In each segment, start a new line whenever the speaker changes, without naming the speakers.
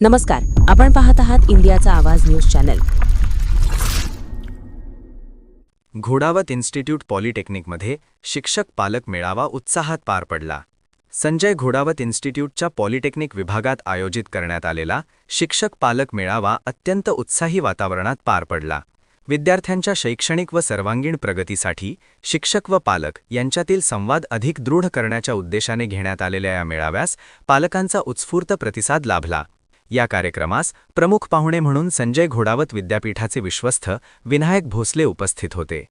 नमस्कार, आपण पाहत आहात इंडियाचा आवाज न्यूज चॅनल.
घोडावत इन्स्टिट्यूट पॉलिटेक्निकमध्ये शिक्षक पालक मेळावा उत्साहात पार पडला. संजय घोडावत इन्स्टिट्यूटच्या पॉलिटेक्निक विभागात आयोजित करण्यात आलेला शिक्षक पालक मेळावा अत्यंत उत्साही वातावरणात पार पडला. विद्यार्थ्यांच्या शैक्षणिक व सर्वांगीण प्रगतीसाठी शिक्षक व पालक यांच्यातील संवाद अधिक दृढ करण्याच्या उद्देशाने घेण्यात आलेल्या या मेळाव्यास पालकांचा उत्स्फूर्त प्रतिसाद लाभला. या कार्यक्रमास प्रमुख पाहुणे म्हणून संजय घोडावत विद्यापीठाचे विश्वस्त विनायक भोसले उपस्थित होते.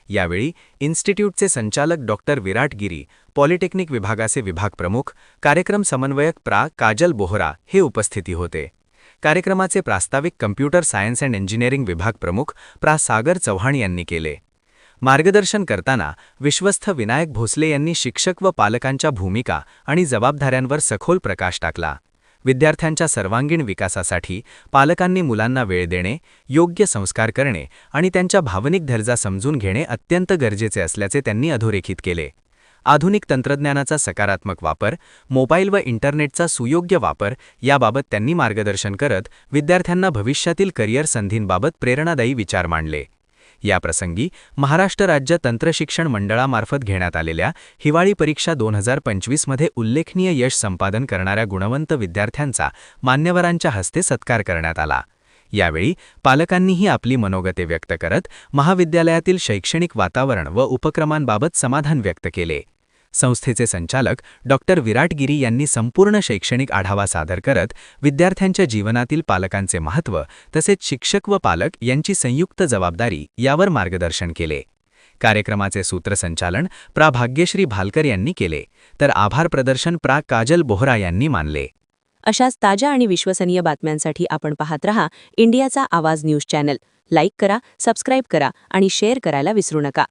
यावेळी इन्स्टिट्यूटचे संचालक डॉक्टर विराट गिरी, पॉलिटेक्निक विभागाचे विभाग प्रमुख, कार्यक्रम समन्वयक काजल बोहरा हे उपस्थिती होते. कार्यक्रमाचे प्रास्ताविक कम्प्युटर सायन्स अँड इंजिनिअरिंग विभाग प्रमुख सागर चव्हाण यांनी केले. मार्गदर्शन करताना विश्वस्त विनायक भोसले यांनी शिक्षक व पालकांच्या भूमिका आणि जबाबदाऱ्यांवर सखोल प्रकाश टाकला. विद्यार्थ्यांच्या सर्वांगीण विकासासाठी पालकांनी मुलांना वेळ देणे, योग्य संस्कार करणे आणि त्यांच्या भावनिक गरजा समजून घेणे अत्यंत गरजेचे असल्याचे त्यांनी अधोरेखित केले. आधुनिक तंत्रज्ञानाचा सकारात्मक वापर, मोबाईल व इंटरनेटचा सुयोग्य वापर याबाबत त्यांनी मार्गदर्शन करत विद्यार्थ्यांना भविष्यातील करिअर संधींबाबत प्रेरणादायी विचार मांडले. याप्रसंगी महाराष्ट्र राज्य तंत्रशिक्षण मंडळामार्फत घेण्यात आलेल्या हिवाळी परीक्षा 2025 मध्ये उल्लेखनीय यश संपादन करणाऱ्या गुणवंत विद्यार्थ्यांचा मान्यवरांच्या हस्ते सत्कार करण्यात आला. यावेळी पालकांनीही आपली मनोगते व्यक्त करत महाविद्यालयातील शैक्षणिक वातावरण व उपक्रमांबाबत समाधान व्यक्त केले. संस्थेचे संचालक डॉक्टर विराट गिरी यांनी संपूर्ण शैक्षणिक आढावा सादर करत विद्यार्थ्यांच्या जीवनातील पालकांचे महत्त्व तसेच शिक्षक व पालक यांची संयुक्त जबाबदारी यावर मार्गदर्शन केले. कार्यक्रमाचे सूत्रसंचालन भाग्यश्री भालकर यांनी केले, तर आभार प्रदर्शन काजल बोहरा यांनी मानले.
अशाच ताज्या आणि विश्वसनीय बातम्यांसाठी आपण पाहत रहा इंडियाचा आवाज न्यूज चॅनल. लाईक करा, सबस्क्राईब करा आणि शेअर करायला विसरू नका.